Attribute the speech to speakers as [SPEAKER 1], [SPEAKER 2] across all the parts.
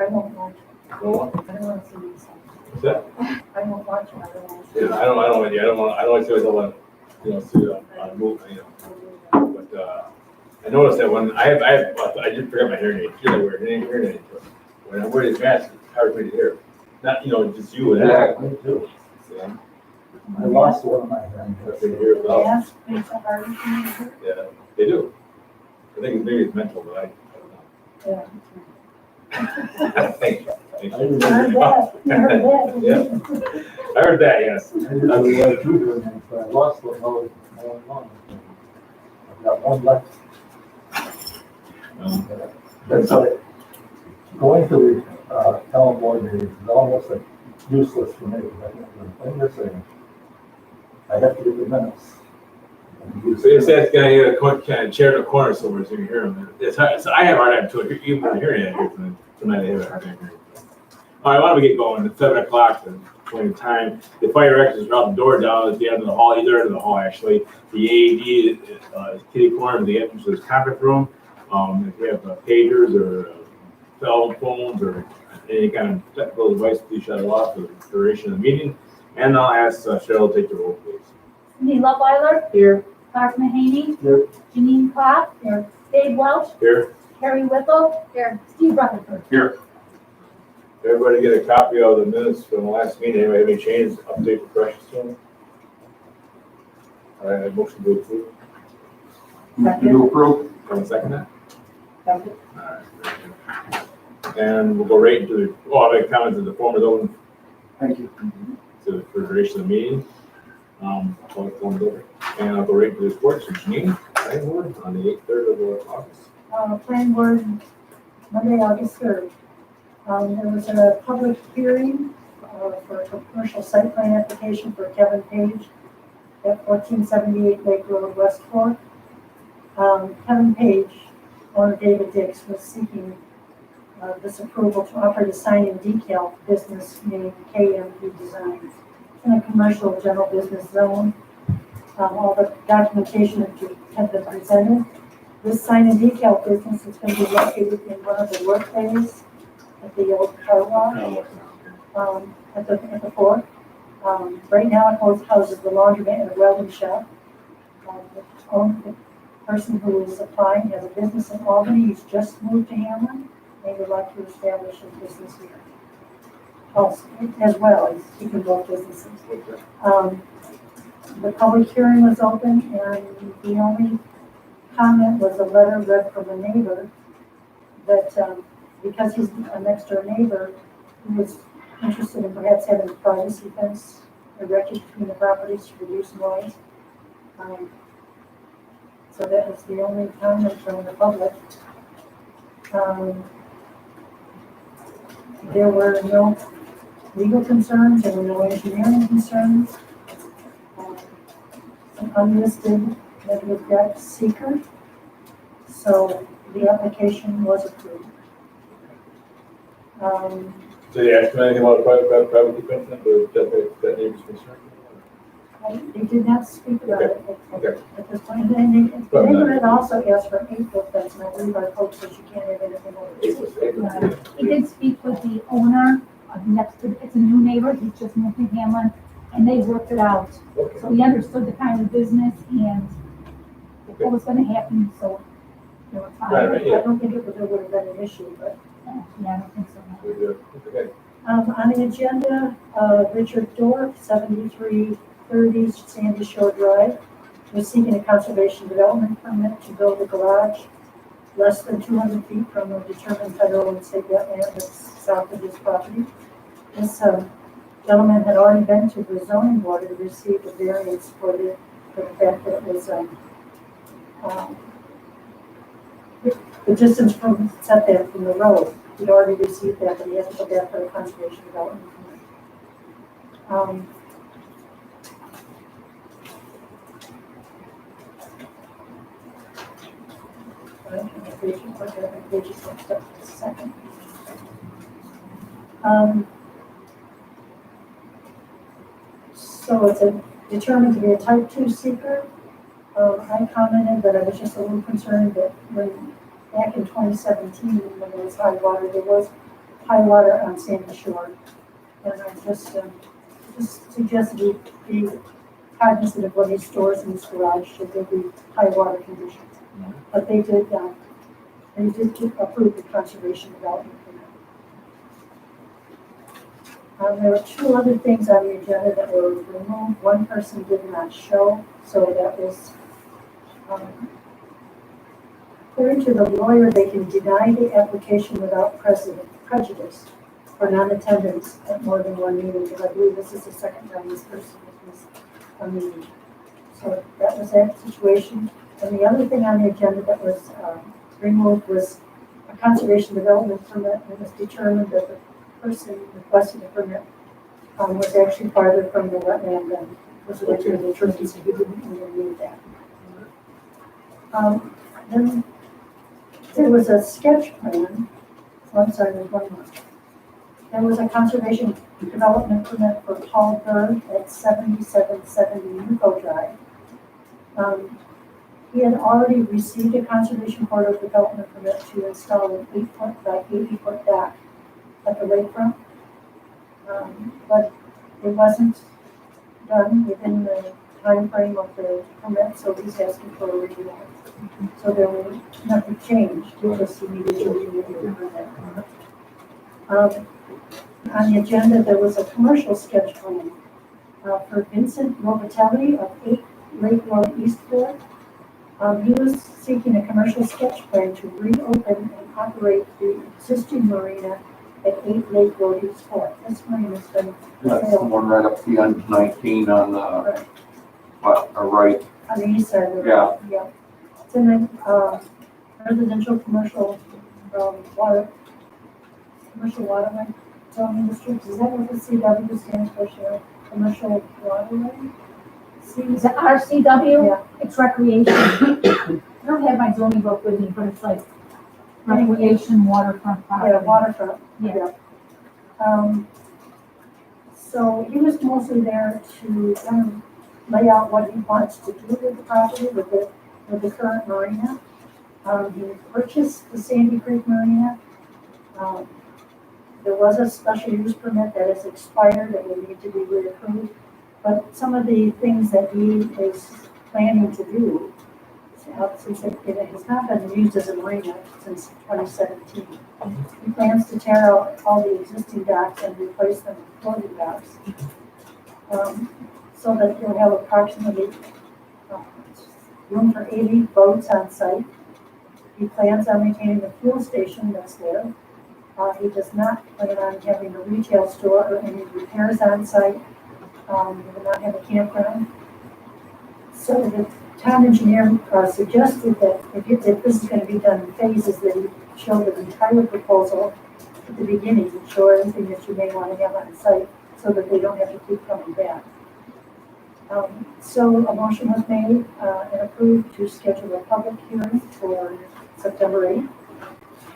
[SPEAKER 1] won't watch it.
[SPEAKER 2] Well,
[SPEAKER 1] I don't want to see these.
[SPEAKER 2] what's that?
[SPEAKER 1] I won't watch it. I don't want to see
[SPEAKER 2] Yeah, I don't want to see myself see a move, But I noticed that when I did forget my hearing aid. You know, we're hearing aid. When I wear these masks, it's hard for me to hear. Not, just you and that.
[SPEAKER 3] Me too.
[SPEAKER 2] Yeah.
[SPEAKER 3] I lost one of my hands.
[SPEAKER 2] I can hear it
[SPEAKER 1] the
[SPEAKER 2] without.
[SPEAKER 1] mask makes it harder for me to hear.
[SPEAKER 2] Yeah, they do. I think maybe it's mental, but I
[SPEAKER 1] Yeah.
[SPEAKER 2] don't know. Thank you. Thank
[SPEAKER 3] I
[SPEAKER 2] you.
[SPEAKER 3] didn't
[SPEAKER 1] You heard that? You heard that?
[SPEAKER 2] Yeah. I heard that, yes.
[SPEAKER 3] I didn't really have two good ones, but I lost one all along. I've got one left. That's like, going to the town board meetings is almost like useless for me. I'm just saying, I have to get the minutes.
[SPEAKER 2] So you said it's gonna kind of chair in the corner somewhere so you can hear them. It's hard, so I have a hard time too. Even when hearing it here tonight, I have a hard time hearing. All right, why don't we get going? It's 7 o'clock, the point of time. The fire exits are out the door down at the end of the hall, either end of the hall actually. The AED is kitty corner of the entrance to this conference room. If you have pagers or cell phones or any kind of technical device, please shut it off for the duration of the meeting. And I'll ask Cheryl to take the roll, please.
[SPEAKER 4] Neela Weiler. Here. Mark Mahaney.
[SPEAKER 3] Here.
[SPEAKER 4] Janine Klopp. Here. Dave Welch.
[SPEAKER 2] Here.
[SPEAKER 4] Harry Whipple. Here. Steve Rutherford.
[SPEAKER 2] Here. Everybody get a copy of the minutes from the last meeting. Anybody have any changes, update, or corrections to them? All right, motion to approve.
[SPEAKER 1] Second.
[SPEAKER 2] approve. Can I second that?
[SPEAKER 1] Second.
[SPEAKER 2] All right. Very good. And we'll go right into the, I'll make comments in the form of open
[SPEAKER 3] Thank you.
[SPEAKER 2] to the duration of the meeting. I'll go over. And I'll go right into the reports. So Janine, on the 3rd of August.
[SPEAKER 1] Planning board, Monday, August 3rd. There was a public hearing for a commercial site plan application for Kevin Page at 1478 Lake Road, West Fork. Kevin Page, owner David Dix, was seeking this approval to operate a sign and decal business named KMP Designs in a commercial general business zone. All the documentation has been presented. This sign and decal business is going to be located in one of the work bays at the old car wash, at the fork. Right now it houses the laundromat and the welding shop. The person who is applying has a business in Albany. He's just moved to Hamlin. They would like to establish a business here. Also, as well as keeping both businesses. The public hearing was open, and the only comment was a letter read from a neighbor that because he's a next door neighbor who was interested in perhaps having a privacy fence erected between the properties to reduce noise. So that was the only comment from the public. There were no legal concerns, there were no engineering concerns. An unlisted negative debt seeker. So the application was approved.
[SPEAKER 2] So you asked me anything about private defense or that neighbor's concern?
[SPEAKER 1] They did not speak about it
[SPEAKER 2] Okay.
[SPEAKER 1] at this point. And the neighbor had also asked for an 8-foot fence, and I believe our code says you can't have anything over 8 foot.
[SPEAKER 4] He did speak with the owner of next to, it's a new neighbor, he's just moved to Hamlin, and they worked it out.
[SPEAKER 2] Okay.
[SPEAKER 4] So he understood the kind of business and what was gonna happen, so they were fine.
[SPEAKER 2] Right, yeah.
[SPEAKER 1] I don't think it would have been an issue, but.
[SPEAKER 4] Yeah, I don't think so.
[SPEAKER 2] We do. Okay.
[SPEAKER 1] On the agenda, Richard Dorff, 7330 Sandy Shore Drive, was seeking a conservation development permit to build a garage less than 200 feet from a determined federal and state wetland that's south of his property. This gentleman had already been to the zoning board and received a variance for the fact that it was the distance from setback from the road. He'd already received that, but he hasn't put that for the conservation development permit. So it's determined to be a type 2 seeker. I commented that I was just a little concerned that back in 2017, when there was high water, there was high water on Sandy Shore. And I just suggested we be cognizant of what he stores in his garage, should there be high water conditions. But they did approve the conservation development permit. There were two other things on the agenda that were removed. One person did not show, so that was, according to the lawyer, they can deny the application without prejudice for non-attendance at more than one meeting, because I believe this is the second time this person has missed a meeting. So that was that situation. And the other thing on the agenda that was removed was a conservation development permit. It was determined that the person requesting the permit was actually farther from the wetland and was within the treaty, so he didn't even need that. Then there was a sketch plan. Oh, I'm sorry, there's one more. There was a conservation development permit for Paul Bird at 7770 Nuco Drive. He had already received a conservation corridor development permit to install an 8-foot by 80-foot dock at the lakefront, but it wasn't done within the time frame of the permit, so he's asking for a renewal. So there was nothing changed, it just needed to renew the permit. On the agenda, there was a commercial sketch plan for Vincent Robitelli of 8 Lake Road, Eastport. He was seeking a commercial sketch plan to reopen and operate the existing marina at 8 Lake Road, Eastport. This marina has been
[SPEAKER 5] That's the one right up the end of 19 on the, right.
[SPEAKER 1] on the east side of the
[SPEAKER 5] Yeah.
[SPEAKER 1] road. Yeah. It's in a residential commercial waterway zoning district. Is that what the CW stands for, Cheryl? Commercial waterway?
[SPEAKER 4] Is it RCW?
[SPEAKER 1] Yeah.
[SPEAKER 4] It's recreation. I don't have my zoning book with me, but it's like recreation waterfront property.
[SPEAKER 1] Yeah, waterfront.
[SPEAKER 4] Yeah.
[SPEAKER 1] So he was mostly there to kind of lay out what he wants to do with the property, with the current marina. He purchased the Sandy Creek Marina. There was a special use permit that has expired that will need to be reapproved. But some of the things that he is planning to do, since it has not been used as a marina since 2017, he plans to tear out all the existing docks and replace them with floating docks, so that you'll have approximately room for 80 boats on site. He plans on maintaining the fuel station that's there. He does not plan on having a retail store or any repairs on site. He will not have a campground. So the town engineer suggested that if this is going to be done in phases, that you show the entire proposal at the beginning and show everything that you may want to have on site so that they don't have to keep coming back. So a motion was made and approved to schedule a public hearing for September 8th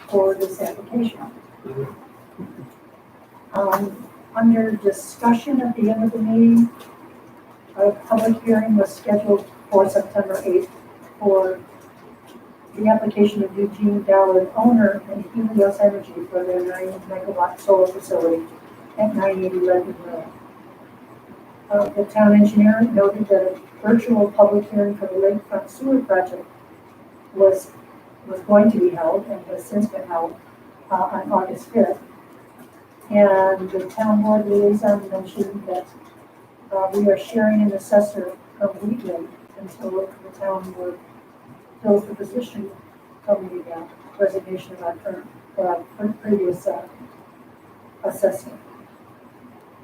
[SPEAKER 1] for this application. Under discussion at the end of the meeting, a public hearing was scheduled for September 8th for the application of Eugene Dowler, owner and Helios Energy, for their 9-megawatt solar facility at 980 Redwood Road. The town engineer noted that a virtual public hearing for the lakefront sewer project was going to be held and has since been held on August 5th. And the town board liaison mentioned that we are sharing an assessor completely until the town board fills the position from the resignation of our current previous assessor.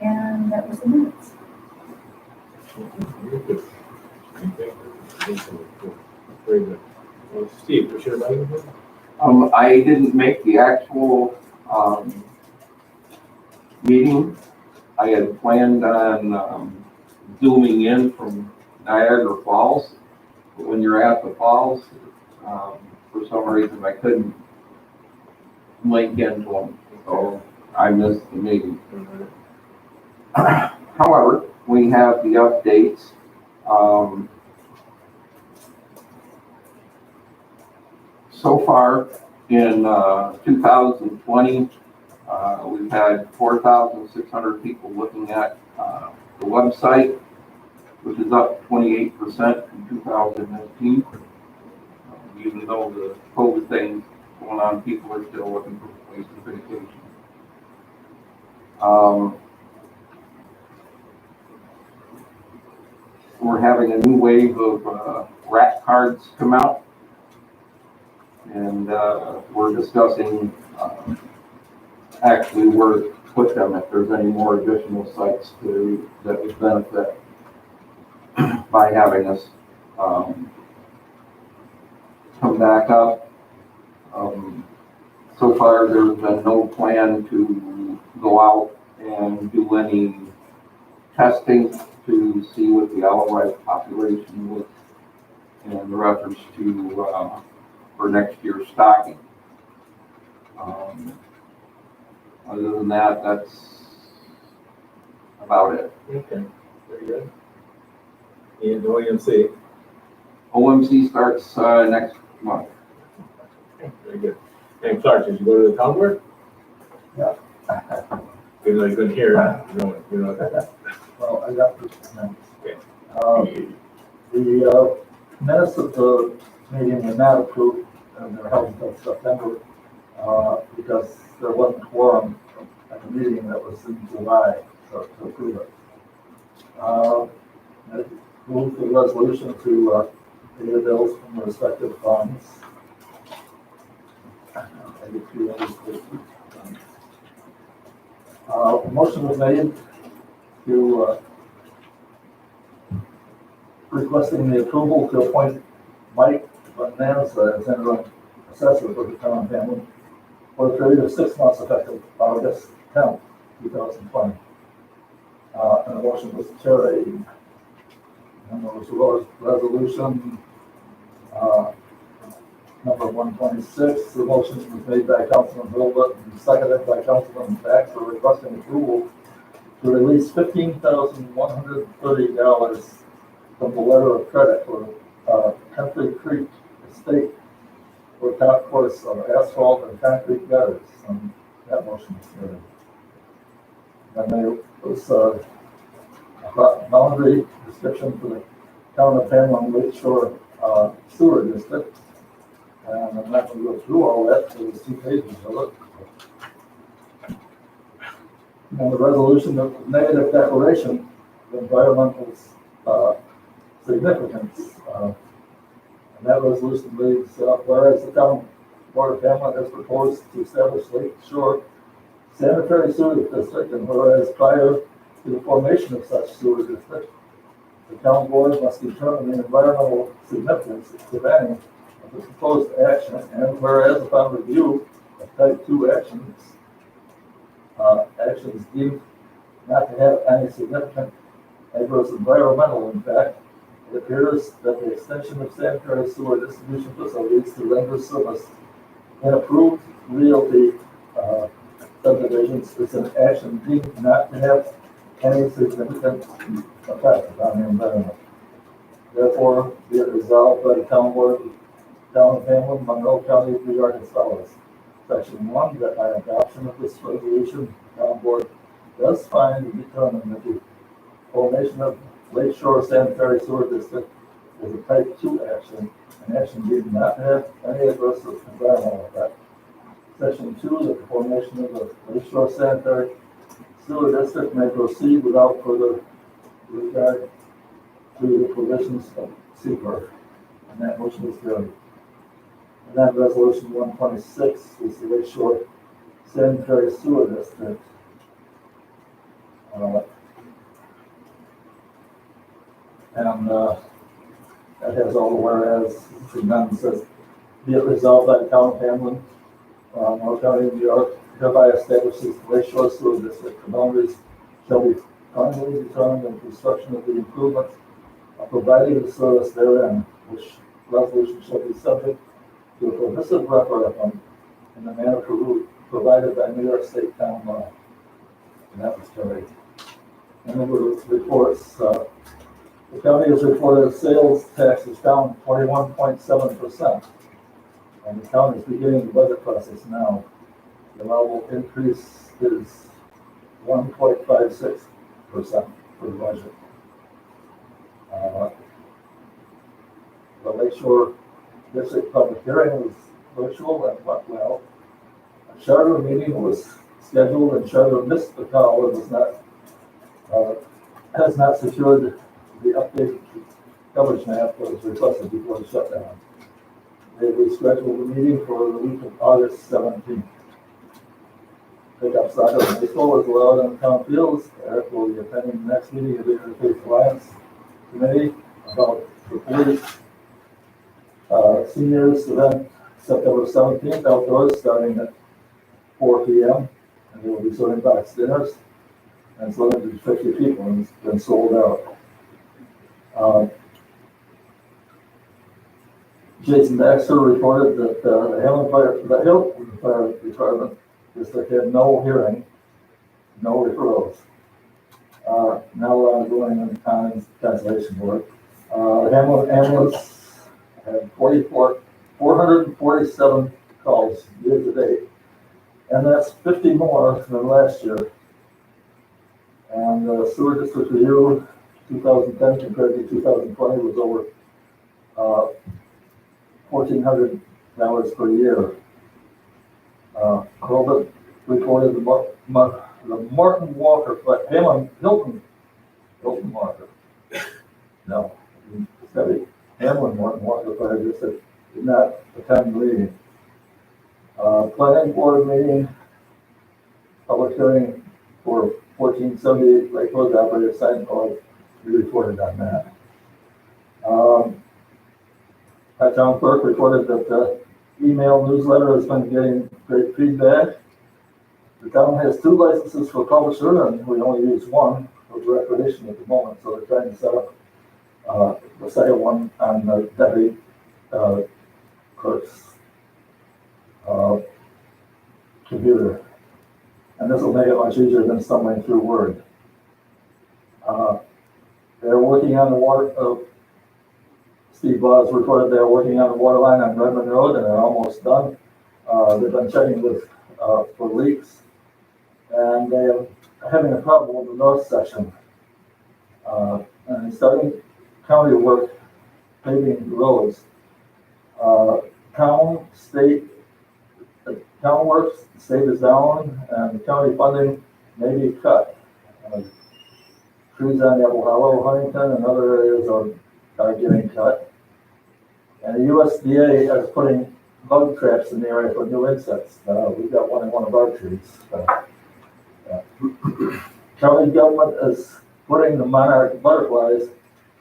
[SPEAKER 1] And that was the minutes.
[SPEAKER 2] Very good. Well, Steve, was your writing here?
[SPEAKER 5] I didn't make the actual meeting. I had planned on zooming in from Niagara Falls, but when you're at the falls, for some reason I couldn't link into them, so I missed the meeting. However, we have the updates. So far in 2020, We've had 4,600 people looking at the website, which is up 28% from 2019. Even though the COVID thing going on, people are still looking for a place to vacation. We're having a new wave of rat cards come out, and we're discussing actually where to put them if there's any more additional sites that would benefit by having us come back up. So far, there's been no plan to go out and do any testing to see what the outright population was in reference to for next year's stocking. Other than that, that's about it.
[SPEAKER 2] Okay, very good. And the OMC.
[SPEAKER 5] OMC starts next month.
[SPEAKER 2] Very good. And Clark, did you go to the town board?
[SPEAKER 3] Yeah.
[SPEAKER 2] Even though you couldn't hear, you know.
[SPEAKER 3] Well, I got this.
[SPEAKER 2] Okay.
[SPEAKER 3] The minutes of the meeting were not approved, and they're held until September, because there wasn't quorum at the meeting that was in July, so to approve it. I move the resolution to pay the bills from the respective funds. A motion was made to requesting the approval to appoint Mike Bananas as interim assessor for the town of Hamlin for a period of 6 months effective August 10th, 2020. And the motion was carried. And there was a resolution number 126. The motion was made by Councilman Hurlbut and seconded by Councilman Bax for requesting approval to release $15,130 from the letter of credit for Country Creek Estate for top course of asphalt and concrete gutters. And that motion was carried. And there was a boundary description for the town of Hamlin Lakeshore sewer district. And I'm not going to go through all that, so there's 2 pages of it. And the resolution of negative declaration of environmental significance. And that resolution reads, whereas the town board of Hamlin has proposed to establish Lake Shore sanitary sewer district, and whereas prior to the formation of such sewer district, the town board must determine the environmental significance, if any, of the proposed action, and whereas upon review of type 2 actions, actions deemed not to have any significant adverse environmental impact, it appears that the extension of sanitary sewer distribution facilities to render service in approved realty subdivisions is an action deemed not to have any significant effect on the environment. Therefore, be it resolved by the town board, town of Hamlin, Monroe County, New York as follows. Section 1, that by adoption of this resolution, the town board does find and determine that the formation of Lakeshore Sanitary Sewer District is a type 2 action, an action deemed not to have any adverse environmental effect. Section 2, that the formation of the Lakeshore Sanitary Sewer District may proceed without further regard to the provisions of SECR. And that motion is carried. And then resolution 126 is the Lakeshore Sanitary Sewer District. That has all the whereas, and then says, be it resolved by the town of Hamlin, Monroe County, New York, hereby establishes the Lakeshore Sewer District. The boundaries shall be finally determined in construction of the improvements of providing the service therein, which resolution shall be subject to a permissive referendum in the manner provided by New York State town law. And that was carried. And then the reports, the county has reported sales tax is down 21.7%. And the county is beginning the budget process now. The allowable increase is 1.56% for the budget. The Lakeshore District public hearing was virtual and went well. A charter meeting was scheduled and charter missed the call and was not, has not secured the updated coverage map that was requested before the shutdown. They rescheduled the meeting for the week of August 17th. Pickup soccer and baseball is allowed on town fields. Eric will be attending the next meeting of the Interfaith Alliance Committee about the police. Seniors event September 17th outdoors starting at 4 p.m. and they will be serving box dinners. And it's limited to 50 people and it's been sold out. Jason Baxter reported that the Hamlin Fire Department District had no hearing, no referrals. Now we're ongoing on cancellation work. Hamlin ambulance had 447 calls year to date, and that's 50 more than last year. And the sewer district review 2010 compared to 2020 was over $1,400 per year. COVID reported the Martin Walker, but Hilton Walker. No, it's got to be Hamlin Martin Walker Fire District did not attend the meeting. Planning board meeting, public hearing for 1478 Lakewood operator sign code. We reported on that. Our town clerk reported that the email newsletter has been getting great feedback. The town has 2 licenses for publisher, and we only use one for recreation at the moment, so they're trying to set up the second one on the deputy clerk's computer. And this will make it much easier than stumbling through Word. They're working on the water, Steve Buzz reported they're working on the water line on Redmond Road and they're almost done. They've been checking with, for leaks, and they're having a problem with the north section. And starting county work, paving the roads. Town works, the state is down, and the county funding may be cut. Trees on Apple Hollow, Huntington, and other areas are getting cut. And the USDA is putting bug traps in the area for new insects. We've got one in one of our trees. County government is putting the monarch butterflies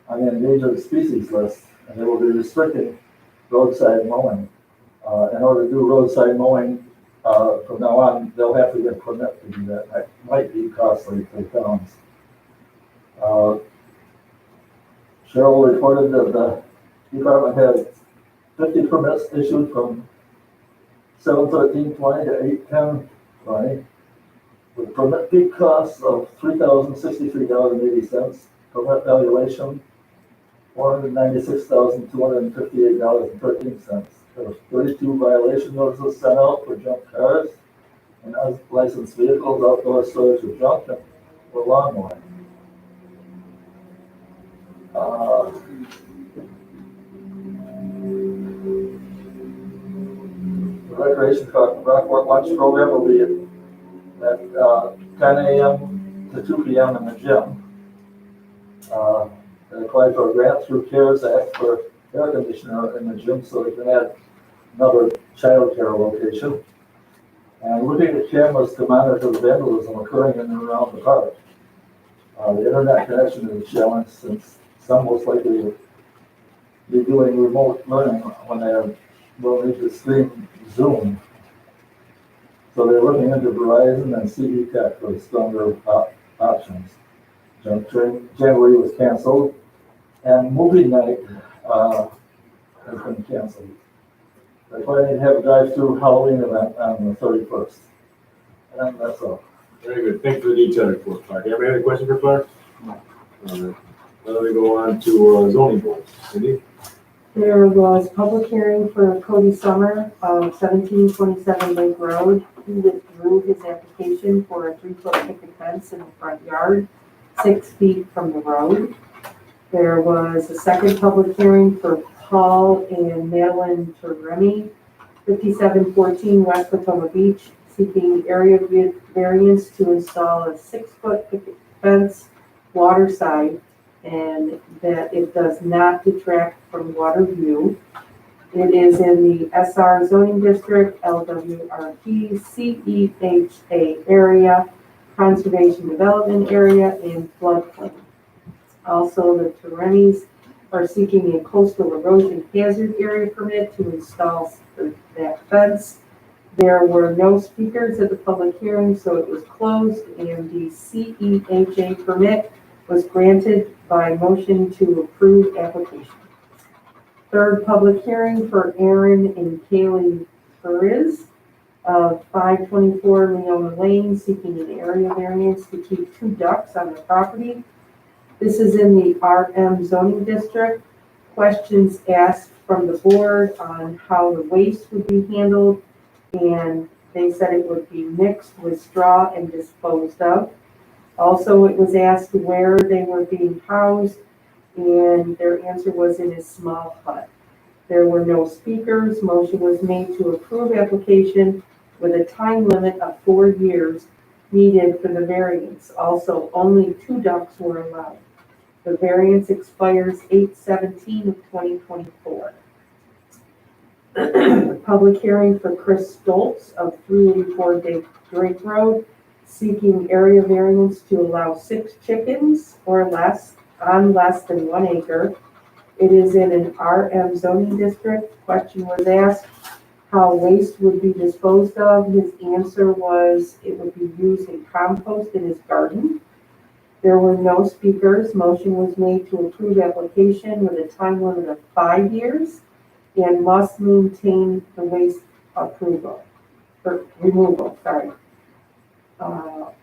[SPEAKER 3] on the endangered species list, and they will be restricting roadside mowing. In order to do roadside mowing from now on, they'll have to get a permit to do that. That might be costly for towns. Cheryl reported that the department had 50 permits issued from 7/13/20 to 8/10/20, with permit fee costs of $3,063.80, permit valuation $496,258.13. There were 32 violation notices sent out for junk cars and unlicensed vehicles, outdoor storage of junk, and for lawn mowing. The recreation Rockport lunch program will be at 10 a.m. to 2 p.m. in the gym. They applied for a grant through CARES Act for air conditioner in the gym so they can add another child care location. And looking at cameras to monitor the vandalism occurring in and around the park. The internet connection is a challenge since some most likely will be doing remote learning when they will need to stream Zoom. So they're looking into Verizon and CB Tech for stronger options. January was canceled, and movie night has been canceled. They're planning to have a drive-through Halloween event on the 31st. And that's all.
[SPEAKER 2] Very good. Thanks for the detailed report, Clark. You have any other questions for Clark? No. All right. Now we go on to zoning board. Cindy?
[SPEAKER 6] There was public hearing for Cody Summer of 1727 Lake Road. he withdrew his application for a 3-foot picket fence in the front yard, 6 feet from the road. There was a second public hearing for Paul and Madeline Teremi, 5714 West Potomac Beach, seeking area variance to install a 6-foot picket fence waterside, and that it does not detract from water view. It is in the SR zoning district, LWRP, CEHA area, conservation development area, and floodplain. Also, the Teremis are seeking a coastal erosion hazard area permit to install that fence. There were no speakers at the public hearing, so it was closed, and the CEHA permit was granted by motion to approve application. Third public hearing for Aaron and Kaylee Furiz of 524 Leona Lane, seeking an area variance to keep 2 ducks on the property. This is in the RM zoning district. Questions asked from the board on how the waste would be handled, and they said it would be mixed with straw and disposed of. Also, it was asked where they were being housed, and their answer was in a small hut. There were no speakers. Motion was made to approve application with a time limit of 4 years needed for the variance. Also, only 2 ducks were allowed. The variance expires 8/17 of 2024. Public hearing for Chris Stoltz of 384 Drake Road, seeking area variance to allow 6 chickens or less on less than 1 acre. It is in an RM zoning district. Question was asked how waste would be disposed of. His answer was it would be used in compost in his garden. There were no speakers. Motion was made to approve application with a time limit of 5 years and must maintain the waste removal.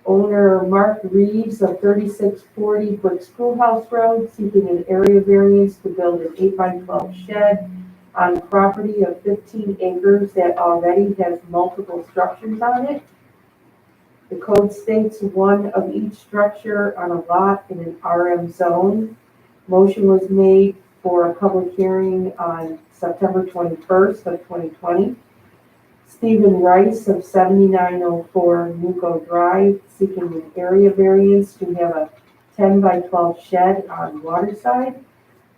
[SPEAKER 6] Owner Mark Reeves of 3640 Brick Schoolhouse Road, seeking an area variance to build an 8x12 shed on property of 15 acres that already has multiple structures on it. The code states 1 of each structure on a lot in an RM zone. Motion was made for a public hearing on September 21st of 2020. Stephen Rice of 7904 Nuco Drive, seeking an area variance to have a 10x12 shed on waterside.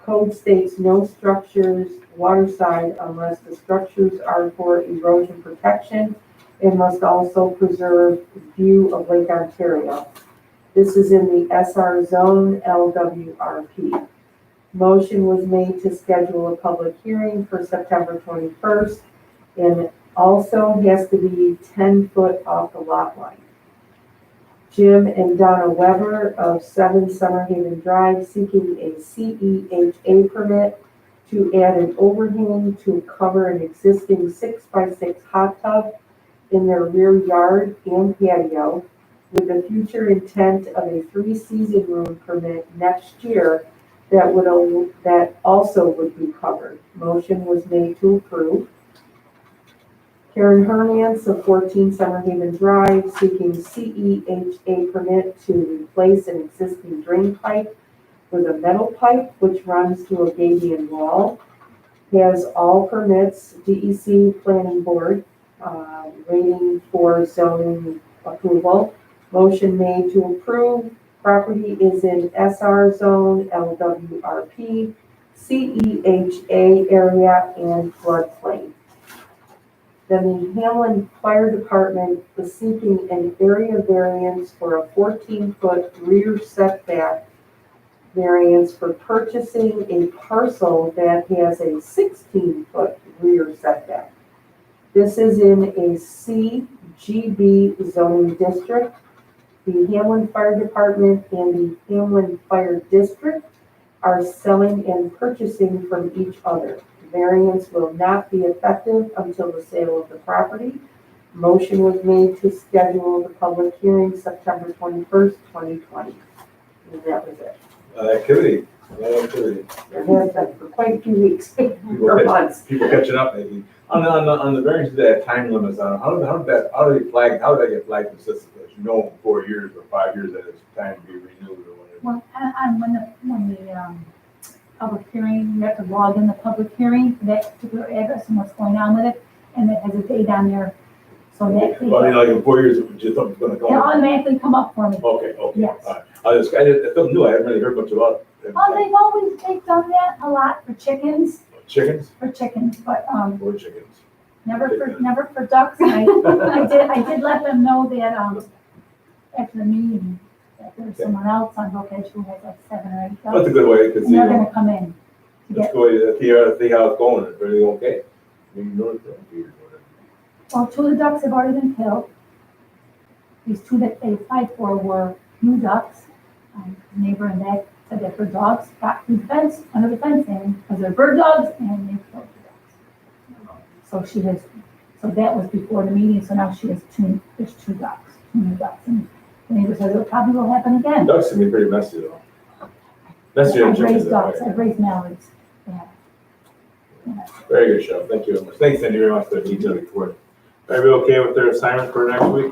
[SPEAKER 6] Code states no structures waterside unless the structures are for erosion protection and must also preserve view of Lake Ontario. This is in the SR zone, LWRP. Motion was made to schedule a public hearing for September 21st, and also has to be 10 foot off the lot line. Jim and Donna Weber of 7 Summerhaven Drive, seeking a CEHA permit to add an overhang to cover an existing 6x6 hot tub in their rear yard and patio, with the future intent of a 3-season room permit next year that also would be covered. Motion was made to approve. Karen Hermans of 14 Summerhaven Drive, seeking CEHA permit to replace an existing drain pipe with a metal pipe which runs to a Gabion wall. Has all permits, DEC Planning Board, waiting for zoning approval. Motion made to approve. Property is in SR zone, LWRP, CEHA area, and floodplain. Then the Hamlin Fire Department is seeking an area variance for a 14-foot rear setback variance for purchasing a parcel that has a 16-foot rear setback. This is in a CGB zoning district. The Hamlin Fire Department and the Hamlin Fire District are selling and purchasing from each other. Variance will not be effective until the sale of the property. Motion was made to schedule the public hearing September 21st, 2020. And that was it.
[SPEAKER 2] Activity.
[SPEAKER 6] It has been for quite a few weeks, or
[SPEAKER 2] People
[SPEAKER 6] months.
[SPEAKER 2] catching up maybe. On the variances that have time limits on, how do they flag, how do they get flagged consistently? You know, 4 years or 5 years that it's time to be renewed or whatever.
[SPEAKER 4] Well, and when the public hearing, you have to log in the public hearing, that particular address and what's going on with it, and it has a date on there. So that
[SPEAKER 2] Well, I mean, like in 4 years, it just something's gonna
[SPEAKER 4] it'll
[SPEAKER 2] go on.
[SPEAKER 4] automatically come up for me.
[SPEAKER 2] Okay,
[SPEAKER 4] Yes.
[SPEAKER 2] all right. I something new, I haven't really heard much about it.
[SPEAKER 4] They've done that a lot for chickens,
[SPEAKER 2] Chickens
[SPEAKER 4] but,
[SPEAKER 2] or chickens?
[SPEAKER 4] never for ducks. I did let them know that, after the meeting, that there's someone else on Hook Edge who has like 7 or 8 ducks.
[SPEAKER 2] That's a good way to
[SPEAKER 4] And
[SPEAKER 2] see,
[SPEAKER 4] they're gonna come in to
[SPEAKER 2] that's a
[SPEAKER 4] get,
[SPEAKER 2] good way to see how it's going, if everything okay. I mean, you know, it's whatever.
[SPEAKER 4] well, 2 of the ducks have already been killed. These 2 that they applied for were new ducks. Neighbor and that said that her dogs got through the fence, under the fencing, because they're bird dogs, and they killed the ducks. So that was before the meeting, so now there's 2 ducks, 2 new ducks, and the neighbor said it probably will happen again.
[SPEAKER 2] Ducks can be pretty messy though. Messy than
[SPEAKER 4] I've
[SPEAKER 2] chickens.
[SPEAKER 4] raised
[SPEAKER 2] that
[SPEAKER 4] ducks,
[SPEAKER 2] way.
[SPEAKER 4] I've raised mallards, yeah.
[SPEAKER 2] Very good show, thank you very much. Thanks, Cindy, very much for the detailed report. Everybody okay with their assignment for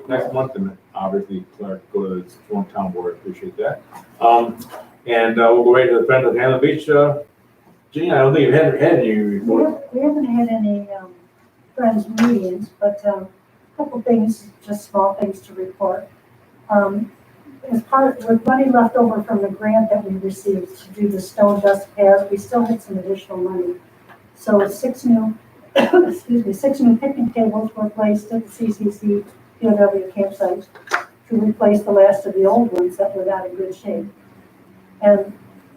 [SPEAKER 2] next month? And obviously, Clark, go to the hometown board, appreciate that. And we'll go right to the Friends of Hamlin Beach. Jean, I don't think you've had any report.
[SPEAKER 1] We haven't had any friends meetings, but a couple things, just small things to report. As part, with money left over from the grant that we received to do the stone dust paths, we still had some additional money. So 6 new, 6 new picnic tables were placed at the CCC POW campsite to replace the last of the old ones that were not in good shape. And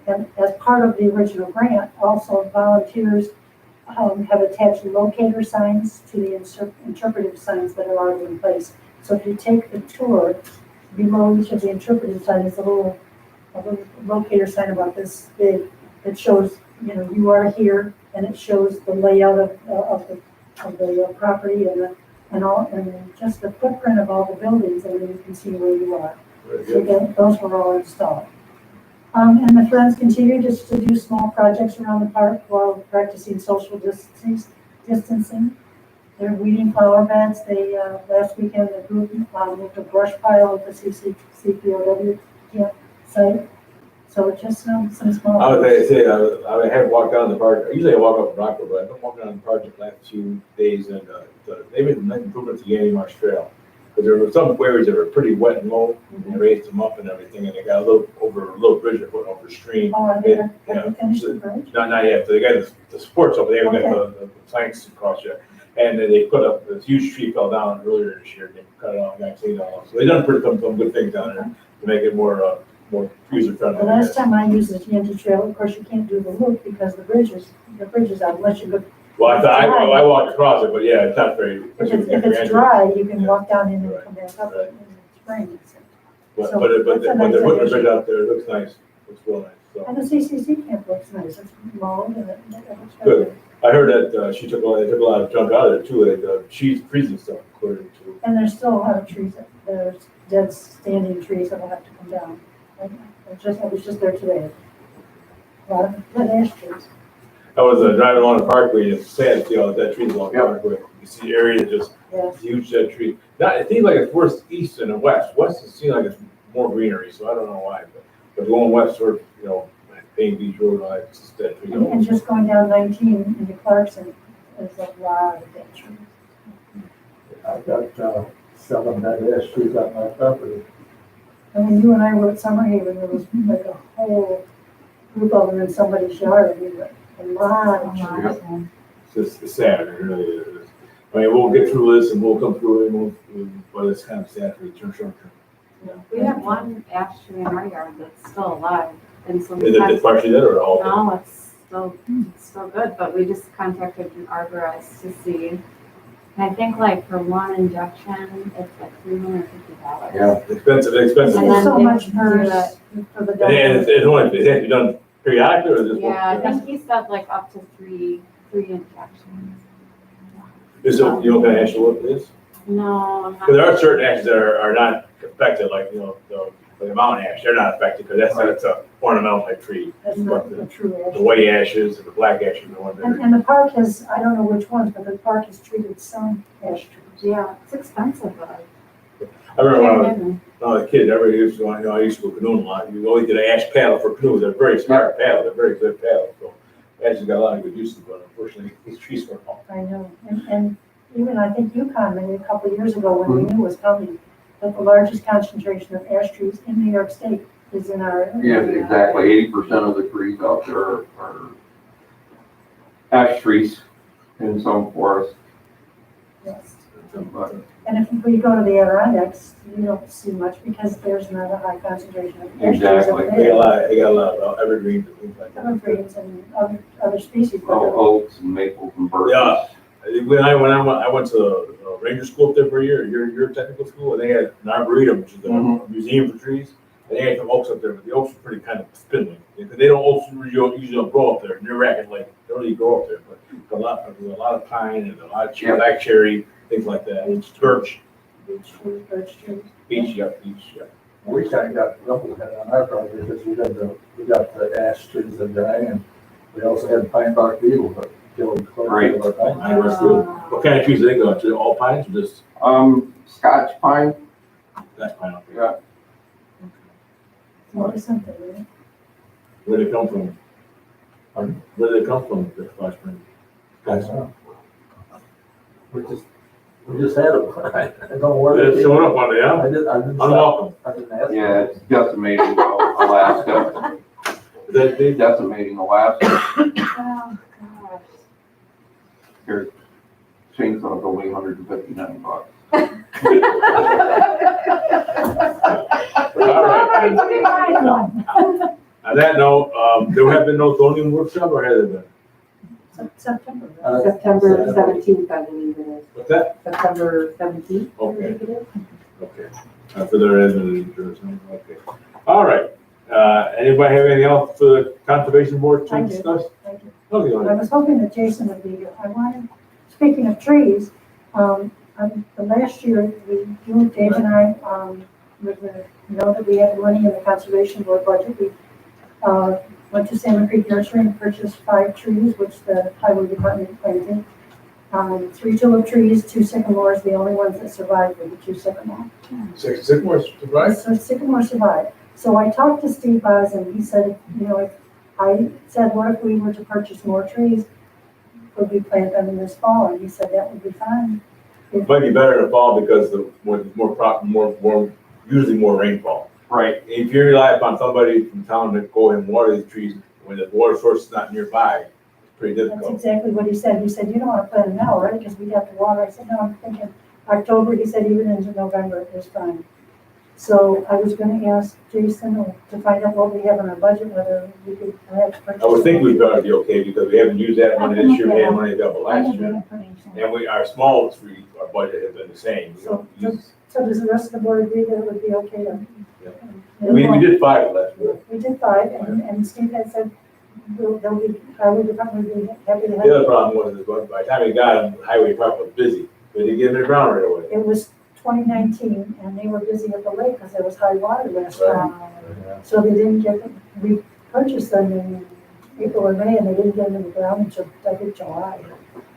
[SPEAKER 1] as part of the original grant, also volunteers have attached locator signs to the interpretive signs that are already in place. So if you take the tour, below each of the interpretive signs is a little locator sign about this big that shows, you are here, and it shows the layout of the property and just the footprint of all the buildings, and then you can see where you are. So those were all installed. And the Friends continue just to do small projects around the park while practicing social distancing. They're weeding flower beds. They, last weekend, the group moved a brush pile at the CPOW site. So just some small.
[SPEAKER 2] I would say, I have walked down the park, usually I walk up Rockville, but I've been walking down the park the last 2 days, and they made some nice improvements to Yanny Marsh Trail. But there were some areas that were pretty wet and low, and they raised them up and everything, and they got a little bridge they're putting over stream.
[SPEAKER 1] Oh, are they, have you finished the bridge?
[SPEAKER 2] Not yet, they got the supports over there, we got the planks across there. And then they put up, this huge tree fell down earlier this year, they cut it off, got cleaned off. So they done some good things down there to make it more user friendly.
[SPEAKER 1] The last time I used the Yandy Trail, of course, you can't do the loop because the bridge is out unless you go.
[SPEAKER 2] Well, I walked across it, but yeah, it's not very.
[SPEAKER 1] If it's dry, you can walk down in and come back up in the spring.
[SPEAKER 2] But
[SPEAKER 1] So
[SPEAKER 2] they're
[SPEAKER 1] that's a
[SPEAKER 2] putting
[SPEAKER 1] nice
[SPEAKER 2] the bridge
[SPEAKER 1] addition.
[SPEAKER 2] out there, it looks nice, looks real nice, so.
[SPEAKER 1] And the CCC camp looks nice, it's mowed and it looks
[SPEAKER 2] Good. I heard that they took a lot of junk out of there too, the trees and stuff cleared too.
[SPEAKER 1] And there's still a lot of trees, there's dead standing trees that will have to come down. I was just there today. A lot of dead ash trees.
[SPEAKER 2] I was driving along the parkway, and it's sad to see all the dead trees along the parkway. You see areas just
[SPEAKER 1] Yes.
[SPEAKER 2] huge dead tree. It seems like it's worse east than west. West it seems like it's more greenery, so I don't know why. But going west toward, Payne Beach Road, it's just dead trees.
[SPEAKER 1] And just going down 19 into Clarkson, there's a lot of dead trees.
[SPEAKER 3] I've got 7 dead ash trees on my property.
[SPEAKER 1] And when you and I were at Summer Haven, there was like a whole group of them in somebody's yard, and we were a lot of trees.
[SPEAKER 2] It's sad, it really is. I mean, we'll get through this and we'll come through it, but it's kind of sad for the short term.
[SPEAKER 7] We have one ash tree in our yard that's still alive, and so
[SPEAKER 2] Is it partially dead or all?
[SPEAKER 7] no, it's still good, but we just contacted an arborist to see. And I think like for one injection, it's like $350.
[SPEAKER 2] Yeah, expensive.
[SPEAKER 7] And
[SPEAKER 1] It's
[SPEAKER 7] then
[SPEAKER 1] so
[SPEAKER 7] they
[SPEAKER 1] much
[SPEAKER 7] do
[SPEAKER 1] for
[SPEAKER 7] that.
[SPEAKER 1] the
[SPEAKER 2] And
[SPEAKER 1] dog.
[SPEAKER 2] it's only, it has to be done periodically or just?
[SPEAKER 7] Yeah, I think he said like up to three injections.
[SPEAKER 2] Is it, you know, kind of ash what it is?
[SPEAKER 7] No, I'm not.
[SPEAKER 2] Because there are certain ashes that are not affected, like, the But the mountain ash, they're not affected, because that's a ornamental type tree.
[SPEAKER 1] That's not the true
[SPEAKER 2] The
[SPEAKER 1] ash.
[SPEAKER 2] white ashes and the black ashes are the ones that are.
[SPEAKER 1] And the park has, I don't know which ones, but the park has treated some ash trees.
[SPEAKER 7] Yeah, it's expensive, but.
[SPEAKER 2] I remember when I was a kid, everybody used to go, I used to go canoeing a lot. You always get an ash paddle for canoes. They're very smart paddle. They're very good paddles. So ash has got a lot of good uses, but unfortunately, these trees were all.
[SPEAKER 1] I know, and even I think you commented a couple of years ago when we knew it was coming, that the largest concentration of ash trees in New York State is in our
[SPEAKER 5] Yeah,
[SPEAKER 1] area.
[SPEAKER 5] exactly. 80% of the trees out there are ash trees in some forests.
[SPEAKER 1] Yes.
[SPEAKER 5] But
[SPEAKER 1] And if we go to the Adirondacks, you don't see much because there's not a high concentration of ash trees
[SPEAKER 5] Exactly.
[SPEAKER 1] up
[SPEAKER 2] They got a
[SPEAKER 1] there.
[SPEAKER 2] lot, they got a lot of evergreens and things like that.
[SPEAKER 1] Evergreens and other species. but
[SPEAKER 5] oaks and maples and birches.
[SPEAKER 2] Yeah. I went to ranger school up there for a year, your technical school, and they had an arboretum, which is a museum for trees. And they had some oaks up there, but the oaks were pretty kind of spindly. Because they don't, oaks usually don't grow up there. They're racket like, they don't really grow up there. But there's a lot of pine and a lot of cherry, black cherry, things like that.
[SPEAKER 1] Beech tree.
[SPEAKER 2] Birch,
[SPEAKER 1] Beech trees, birch trees.
[SPEAKER 2] beech.
[SPEAKER 3] We kind of got knucklehead on our property because we got the ash trees that die, and we also had pine bark beetle that killed quite a bit of our pine.
[SPEAKER 2] Mine was too. What kind of trees do they go to? All pines or just,
[SPEAKER 5] Scotch pine,
[SPEAKER 2] that's pine up there?
[SPEAKER 5] yeah.
[SPEAKER 1] What is something, right?
[SPEAKER 2] Where they come from?
[SPEAKER 3] Pardon?
[SPEAKER 2] Where do they come from, the Scotch pine? Guys,
[SPEAKER 3] We just had it. I don't know where
[SPEAKER 2] they're
[SPEAKER 3] they
[SPEAKER 2] showing up on the, yeah?
[SPEAKER 3] I didn't.
[SPEAKER 2] Unwelcome.
[SPEAKER 3] I didn't ask.
[SPEAKER 5] Yeah, it's decimating Alaska.
[SPEAKER 2] Is that big?
[SPEAKER 5] Decimating Alaska.
[SPEAKER 7] Oh, gosh.
[SPEAKER 5] Here, chainsaw's only $159.
[SPEAKER 2] All right.
[SPEAKER 4] Okay, fine, one.
[SPEAKER 2] On that note, there have been no zoning workshop, or has there been?
[SPEAKER 1] September. right?
[SPEAKER 6] September 17th, I believe it is.
[SPEAKER 2] What's that?
[SPEAKER 6] September 17th. I
[SPEAKER 2] Okay,
[SPEAKER 6] think it is.
[SPEAKER 2] okay. For their residents or something, okay. All right. Anybody have anything else for the conservation board
[SPEAKER 1] I
[SPEAKER 2] to
[SPEAKER 1] do.
[SPEAKER 2] discuss?
[SPEAKER 1] Thank you.
[SPEAKER 2] Okay,
[SPEAKER 1] I was hoping that Jason would be here. I wanted, speaking of trees, the last year, Dave and I, with the, know that we had money in the conservation board budget. We went to Salmon Creek Nursery and purchased 5 trees, which the highway department planted. 3 tulip trees, 2 sycamores, the only ones that survived were the 2 sycamores.
[SPEAKER 2] Sycamores, right?
[SPEAKER 1] So sycamore survived. So I talked to Steve Oz and he said, I said, what if we were to purchase more trees? Could we plant them in this fall? And he said, that would be fine.
[SPEAKER 2] It might be better in the fall because usually more rainfall.
[SPEAKER 5] Right.
[SPEAKER 2] If you rely upon somebody from town to go and water these trees, when the water source is not nearby, it's pretty
[SPEAKER 1] That's
[SPEAKER 2] difficult.
[SPEAKER 1] exactly what he said. He said, you don't want to plant them now, right? Because we'd have to water. I said, no, I'm thinking October. He said, even into November, it was fine. So I was going to ask Jason to find out what we have in our budget, whether we could perhaps purchase.
[SPEAKER 2] I would think we'd better be okay because we haven't used that money this year, we had money available
[SPEAKER 4] I
[SPEAKER 2] last
[SPEAKER 4] have that
[SPEAKER 2] year.
[SPEAKER 4] information.
[SPEAKER 2] And our small trees, our budget has been the same. We don't use-
[SPEAKER 1] So does the rest of the board agree that it would be okay to?
[SPEAKER 2] We did 5 last year.
[SPEAKER 1] We did 5, and Steve had said, they'll be, highway department would be happy to
[SPEAKER 2] The
[SPEAKER 1] have.
[SPEAKER 2] other problem was, by the time we got them, the highway department was busy. We didn't get them in the ground right away.
[SPEAKER 1] It was 2019, and they were busy at the lake because there was high water last time. So they didn't get them, we purchased them in April or May, and they didn't get them in the ground until, I think, July.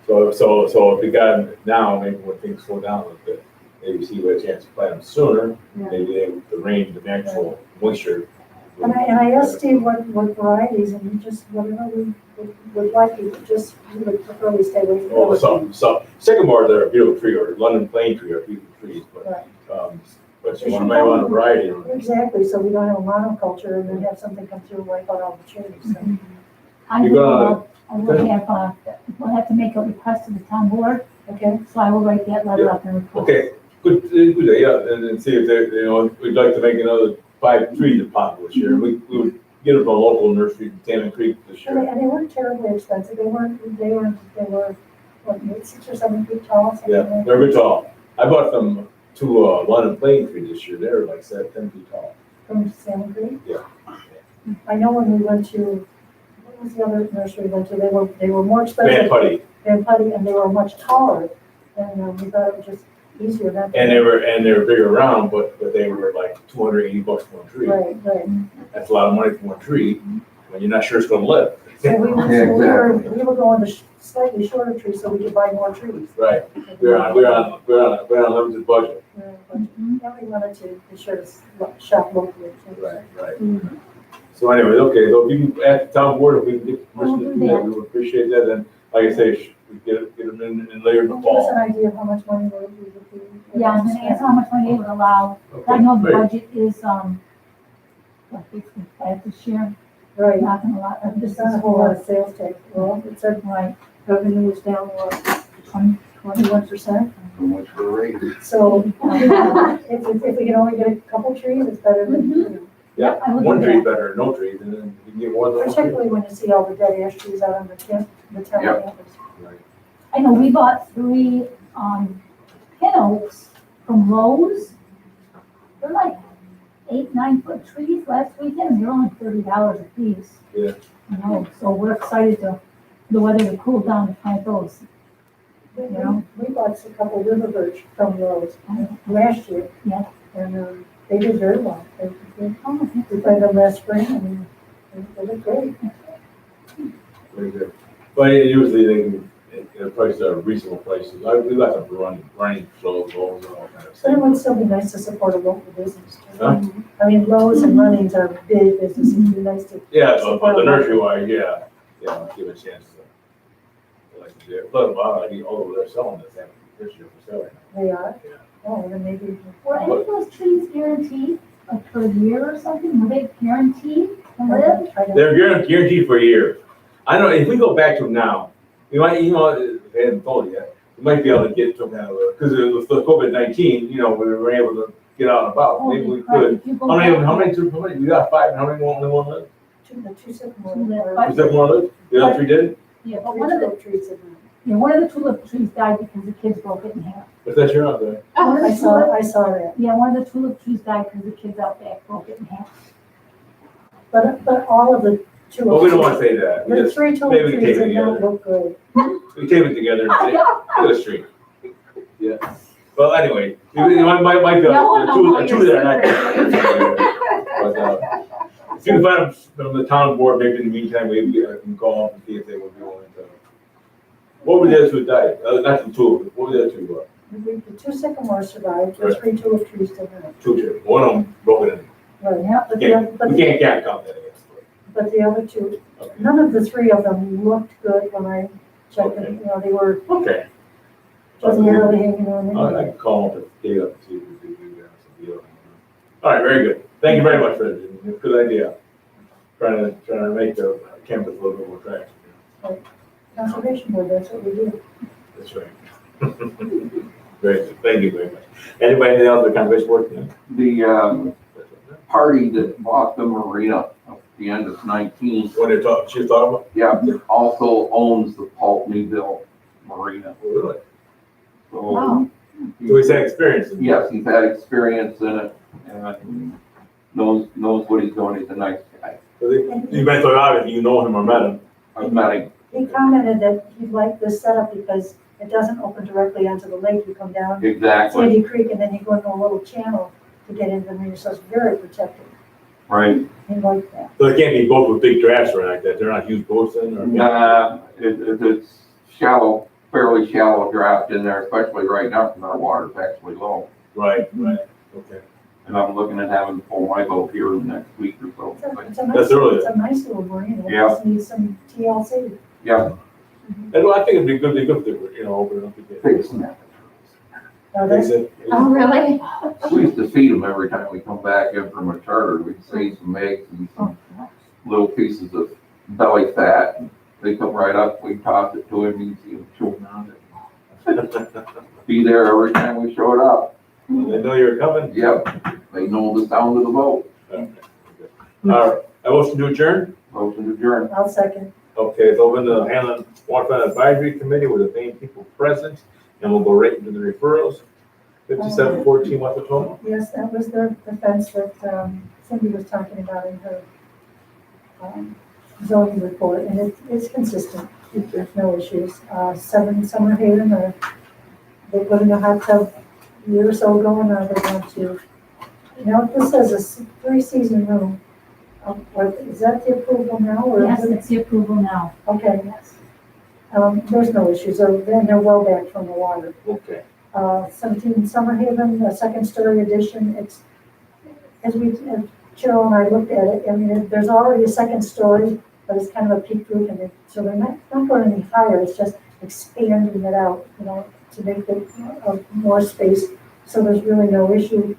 [SPEAKER 2] So if we got them now, maybe when things slow down a little bit, maybe see what a chance to plant them sooner, maybe the rain, the natural moisture.
[SPEAKER 1] And I asked Steve what varieties, and he just, whatever we would like, he would prefer we stay away from
[SPEAKER 2] Oh,
[SPEAKER 1] those.
[SPEAKER 2] so sycamores are a beautiful tree, or London plane tree are beautiful trees,
[SPEAKER 1] Right.
[SPEAKER 2] but you might want a variety.
[SPEAKER 1] Exactly, so we don't have a monoculture and then have something come through and wipe out all the trees, so.
[SPEAKER 4] I
[SPEAKER 2] You're
[SPEAKER 4] will we'll have to make a request to the town board,
[SPEAKER 1] Okay,
[SPEAKER 4] so I will write that letter up and request.
[SPEAKER 2] Okay, good, yeah, and see if we'd like to make another 5 trees if possible this year. We would get them from a local nursery in Salmon Creek this year.
[SPEAKER 1] and they weren't terribly expensive, they were, what, maybe 6 or 7 feet tall, something
[SPEAKER 2] Yeah,
[SPEAKER 1] like
[SPEAKER 2] they're
[SPEAKER 1] that.
[SPEAKER 2] good tall. I bought them 2 London plane trees this year. They're like 10 feet tall.
[SPEAKER 1] From Salmon Creek.
[SPEAKER 2] Yeah.
[SPEAKER 1] I know when we went to, what was the other nursery we went to, they were more expensive.
[SPEAKER 2] Van Putty.
[SPEAKER 1] Van Putty, and they were much taller, and we thought it would just, easier that.
[SPEAKER 2] And they were bigger around, but they were like $280 for one tree.
[SPEAKER 1] Right.
[SPEAKER 2] That's a lot of money for one tree, when you're not sure it's gonna live.
[SPEAKER 1] So we
[SPEAKER 5] Yeah,
[SPEAKER 1] we were going to slightly shorter trees so we could buy more trees.
[SPEAKER 2] Right, we're on a limited budget.
[SPEAKER 4] Mhm.
[SPEAKER 1] And we wanted to be sure to shop locally. too.
[SPEAKER 2] Right. So anyway, okay, so if you can ask the town board, if we can get permission to do that, we would appreciate that, and like I say, we get them in later in the
[SPEAKER 1] Give us
[SPEAKER 2] fall.
[SPEAKER 1] an idea of how much money we would be.
[SPEAKER 4] Yeah, I'm gonna ask how much money it would allow. I know the
[SPEAKER 2] Great.
[SPEAKER 4] budget is, what, basically flat this year,
[SPEAKER 1] Right,
[SPEAKER 4] not gonna lot,
[SPEAKER 1] there's
[SPEAKER 4] this
[SPEAKER 1] not a
[SPEAKER 4] is
[SPEAKER 1] whole lot
[SPEAKER 4] for,
[SPEAKER 1] of sales tax. Well, it said
[SPEAKER 4] right,
[SPEAKER 1] revenue was down, what, 21%?
[SPEAKER 5] So much for the raise.
[SPEAKER 1] So, if we can only get a couple trees, it's better than two.
[SPEAKER 2] Yeah,
[SPEAKER 4] I would
[SPEAKER 2] one
[SPEAKER 4] do
[SPEAKER 2] tree
[SPEAKER 4] that.
[SPEAKER 2] is better than no trees, and then you can get more than one tree.
[SPEAKER 1] Particularly when you see all the dead ash trees out on the town
[SPEAKER 5] Yep.
[SPEAKER 1] campus.
[SPEAKER 2] Right.
[SPEAKER 4] I know we bought 3, pin oaks from Lowe's. They're like 8, 9 foot trees last weekend, and they're only $30 a piece.
[SPEAKER 2] Yeah.
[SPEAKER 4] You know, so we're excited the weather to cool down to plant those. Yeah.
[SPEAKER 1] We bought a couple river birch from Lowe's last year.
[SPEAKER 4] Yeah.
[SPEAKER 1] And they did very well. We
[SPEAKER 4] Oh,
[SPEAKER 1] planted them last spring and they look great.
[SPEAKER 2] Very good. But usually the prices are reasonable prices. We got some running shows, and all kind of
[SPEAKER 1] But it
[SPEAKER 2] stuff.
[SPEAKER 1] would still be nice to support a local business. Too.
[SPEAKER 2] Huh?
[SPEAKER 1] I mean, Lowe's and Runnings are big businesses. It'd be nice to.
[SPEAKER 2] Yeah, but the nursery wise, yeah, give a chance to. Like to do it. But although they're selling this this year for selling.
[SPEAKER 1] They are.
[SPEAKER 2] Yeah.
[SPEAKER 1] Oh, then maybe.
[SPEAKER 4] Were any of those trees guaranteed, like for a year or something? Were they guaranteed to live?
[SPEAKER 1] I don't-
[SPEAKER 2] They're guaranteed for a year. I don't know, if we go back to them now, we might, if they hadn't told you yet, we might be able to get some kind of, because with the COVID-19, we were able to get out and about, maybe we
[SPEAKER 4] Holy crap,
[SPEAKER 2] could.
[SPEAKER 4] if you go
[SPEAKER 2] How
[SPEAKER 4] back-
[SPEAKER 2] many, we got 5, and how many only one live?
[SPEAKER 1] The two sycamore.
[SPEAKER 4] Two that-
[SPEAKER 1] or-
[SPEAKER 2] Was that one live? The other 3 didn't?
[SPEAKER 4] Yeah, but
[SPEAKER 1] three
[SPEAKER 4] one of the,
[SPEAKER 1] tulip trees in there.
[SPEAKER 4] yeah, one of the tulip trees died because the kids broke it in half.
[SPEAKER 2] If that's your out there.
[SPEAKER 4] One of
[SPEAKER 1] I
[SPEAKER 4] the
[SPEAKER 1] saw
[SPEAKER 4] tulip,
[SPEAKER 1] that.
[SPEAKER 4] yeah, one of the tulip trees died because the kids out back broke it in half.
[SPEAKER 1] But all of the tulip.
[SPEAKER 2] Well, we don't want to say that, we
[SPEAKER 1] The
[SPEAKER 2] just,
[SPEAKER 1] 3
[SPEAKER 2] maybe
[SPEAKER 1] tulip
[SPEAKER 2] we
[SPEAKER 1] trees
[SPEAKER 2] take it
[SPEAKER 1] in there
[SPEAKER 2] together.
[SPEAKER 1] look good.
[SPEAKER 2] we tape it together and get a street. Yeah, well, anyway, you might be,
[SPEAKER 4] No one
[SPEAKER 2] the two
[SPEAKER 4] knows
[SPEAKER 2] that are
[SPEAKER 4] your
[SPEAKER 2] not. But, if you can find them from the town board, maybe in the meantime, maybe I can call up and see if they would be willing to. What were the other 2 died? Not the 2, what were the other 2?
[SPEAKER 1] The 2 sycamores survived, the 3 tulip trees did not.
[SPEAKER 2] 2 trees, one of them broken in.
[SPEAKER 1] Right,
[SPEAKER 4] Yeah.
[SPEAKER 1] but
[SPEAKER 2] We can't count that against it.
[SPEAKER 1] but the other 2,
[SPEAKER 2] Okay.
[SPEAKER 1] none of the 3 of them looked good when I checked them. They were
[SPEAKER 2] Okay.
[SPEAKER 1] just barely hanging on.
[SPEAKER 2] I can call them to date up and see if we can do that. Some deal. All right, very good. Thank you very much for that. It's a good idea. Trying to make the campus a little bit more attractive.
[SPEAKER 1] Conservation board, that's what we do.
[SPEAKER 2] That's right. Very good. Thank you very much. Anybody else with conservation board? Yeah.
[SPEAKER 5] The party that bought the marina at the end of 19,
[SPEAKER 2] What they talk, she was talking about?
[SPEAKER 5] yeah, also owns the Pulteneyville Marina.
[SPEAKER 2] Oh, really?
[SPEAKER 5] So,
[SPEAKER 4] Wow.
[SPEAKER 2] So he's had experience.
[SPEAKER 5] yes, he's had experience in it and knows what he's doing. He's a nice guy.
[SPEAKER 2] You might thought, obviously, you know him or met him.
[SPEAKER 5] I've met him.
[SPEAKER 1] He commented that he liked this setup because it doesn't open directly onto the lake. You come down
[SPEAKER 5] Exactly,
[SPEAKER 1] Sandy Creek and then you go into a little channel to get into the marina, so it's very protected.
[SPEAKER 5] right.
[SPEAKER 1] He liked that.
[SPEAKER 2] So they can't be boats with big drafts or like that. They're not huge boats then, or?
[SPEAKER 5] It's shallow, fairly shallow draft in there, especially right now because our water's actually low.
[SPEAKER 2] Right, okay.
[SPEAKER 5] And I'm looking at having to pull my boat here in the next week or so.
[SPEAKER 2] That's early.
[SPEAKER 1] It's a nice little marina. It
[SPEAKER 5] Yeah.
[SPEAKER 1] just needs some TLC.
[SPEAKER 5] Yeah,
[SPEAKER 2] And well, I think it'd be good to, open it up again.
[SPEAKER 5] fix that.
[SPEAKER 1] Now,
[SPEAKER 2] They
[SPEAKER 1] that's,
[SPEAKER 2] said-
[SPEAKER 7] Oh, really?
[SPEAKER 5] We used to feed them every time we come back in from a charter. We'd save some eggs and some little pieces of belly fat. And they come right up, we toss it to him, you see him chewing on it. Be there every time we showed up.
[SPEAKER 2] They know you're coming?
[SPEAKER 5] Yep, they know the sound of the boat.
[SPEAKER 2] Okay. All right, I motion to adjourn?
[SPEAKER 5] Motion adjourned.
[SPEAKER 1] I'll second.
[SPEAKER 2] Okay, it's open the Hamlin Waterfront Advisory Committee with the same people present, and we'll go right into the referrals. 5714 West Tacoma.
[SPEAKER 1] Yes, that was the fence that Cindy was talking about in her zoning report, and it's consistent. There's no issues. 7 Summer Haven, they put in a hot tub year or so ago, and I went to, this says a 3-season room. Is that the approval now, or?
[SPEAKER 4] Yes, it's the approval now.
[SPEAKER 1] Okay,
[SPEAKER 4] Yes.
[SPEAKER 1] there's no issues, then they're well back from the water.
[SPEAKER 2] Okay.
[SPEAKER 1] 17 Summerhaven, a second-story addition, it's, as Cheryl and I looked at it, I mean, there's already a second story, but it's kind of a peaked roof, and so they're not going any higher, it's just expanding it out, to make it more space, so there's really no issue.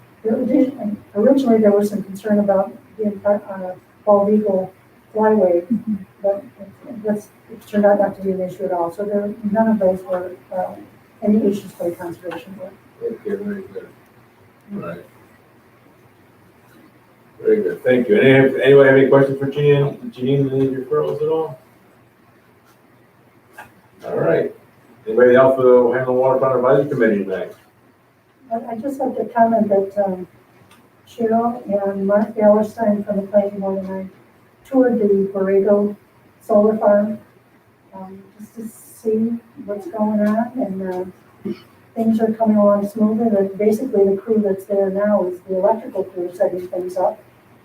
[SPEAKER 1] Originally, there was some concern about the bald eagle flyway, but it turned out not to be an issue at all, so none of those were any issues for the conservation board.
[SPEAKER 2] Okay, very good. All right. Very good, thank you. Anyone have any questions for Janine? Janine, any referrals at all? All right. Anybody else for the Hamlin Waterfront Advisory Committee tonight?
[SPEAKER 1] I'd just like to comment that Cheryl and Mark Ballerstein from the planning board and I toured the Borrego solar farm, just to see what's going on, and things are coming along smoothly. And basically the crew that's there now is the electrical crew setting things up.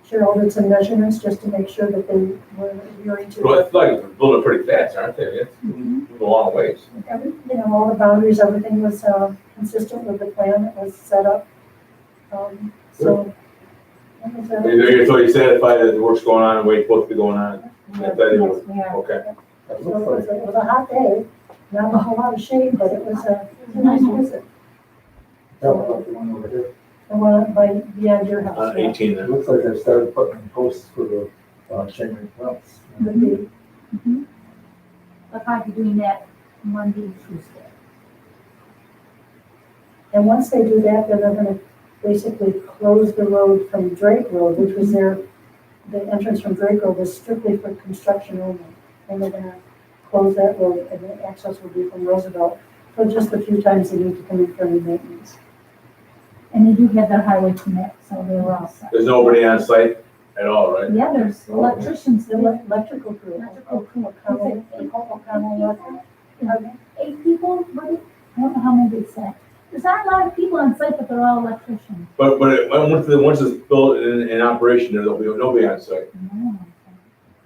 [SPEAKER 1] Cheryl did some measurements just to make sure that they were adhering to.
[SPEAKER 2] Well, it's like they're building pretty fast, aren't they? It's a long ways.
[SPEAKER 1] All the boundaries, everything was consistent with the plan that was set up. So.
[SPEAKER 2] So you're satisfied that the work's going on and what's supposed to be going on?
[SPEAKER 1] Yes,
[SPEAKER 4] we are.
[SPEAKER 2] Okay.
[SPEAKER 3] That
[SPEAKER 1] So
[SPEAKER 3] looks like,
[SPEAKER 1] it was a hot day, not a whole lot of shade, but it was a nice visit.
[SPEAKER 3] yeah, like the one over here.
[SPEAKER 1] The one beyond your house.
[SPEAKER 2] On
[SPEAKER 1] yeah.
[SPEAKER 2] 18
[SPEAKER 3] It
[SPEAKER 2] there.
[SPEAKER 3] looks like they started putting in posts for the, chain link fence.
[SPEAKER 1] Would be-
[SPEAKER 4] I'll probably be doing that Monday, Tuesday.
[SPEAKER 1] And once they do that, then they're gonna basically close the road from Drake Road, which was the entrance from Drake Road was strictly for construction only. And they're gonna close that road, and the access will be from Roosevelt for just a few times they need to come in for any maintenance.
[SPEAKER 4] And they do have their highway permit, so they were all set.
[SPEAKER 2] There's nobody on site at all, right?
[SPEAKER 4] Yeah, there's electricians,
[SPEAKER 1] The electrical crew.
[SPEAKER 4] Electrical crew.
[SPEAKER 1] O'Connell Electric.
[SPEAKER 4] 8 people, maybe? I don't know how many they said. There's not a lot of people on site, but they're all electricians.
[SPEAKER 2] But once it's built and in operation, there'll be nobody on site.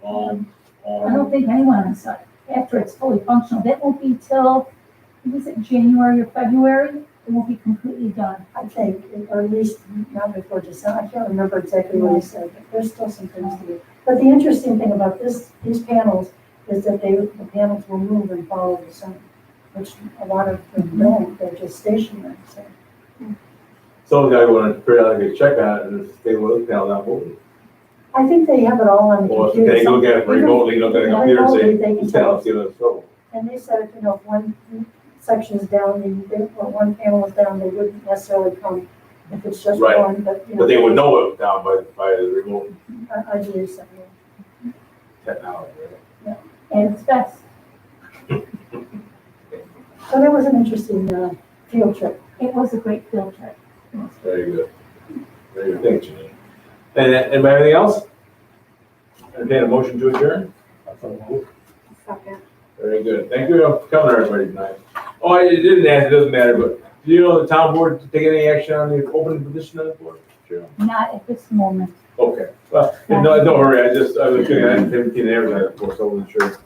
[SPEAKER 4] I don't think anyone on site, after it's fully functional, that won't be till, was it January or February? It won't be completely done.
[SPEAKER 1] I think, or at least not before December, I can't remember exactly what he said, but there's still some things to do. But the interesting thing about these panels is that the panels will move and follow the sun, which a lot of them don't, they're just stationary, so.
[SPEAKER 2] Some guy wanted to periodically check on it and stay with the panel down moving.
[SPEAKER 1] I think they have it all on the
[SPEAKER 2] Or
[SPEAKER 1] computer.
[SPEAKER 2] can they look at it remotely, look at the computer and say, this panel's giving us trouble.
[SPEAKER 1] And they said, if one section is down, or one panel is down, they wouldn't necessarily come if it's just
[SPEAKER 2] Right.
[SPEAKER 1] one, but.
[SPEAKER 2] But they would know it down by the remote
[SPEAKER 1] I believe so, yeah.
[SPEAKER 2] technology, right?
[SPEAKER 4] And it's best.
[SPEAKER 1] So that was an interesting field trip.
[SPEAKER 4] It was a great field trip.
[SPEAKER 2] Very good. Very good, thanks, Janine. And anybody else? Entertain a motion to adjourn?
[SPEAKER 3] That's all good.
[SPEAKER 1] Second.
[SPEAKER 2] Very good. Thank you for coming, everybody, tonight. Oh, I didn't ask, it doesn't matter, but do you know the town board to take any action on the open position on the board? Sure.
[SPEAKER 4] Not at this moment.
[SPEAKER 2] Okay, well, no, don't worry, I was looking at 17 and everything, of course, I wasn't sure.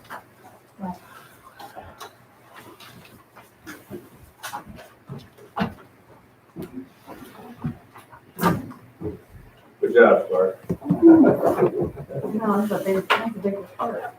[SPEAKER 2] Good job, Clark.
[SPEAKER 1] No, but that's a big part.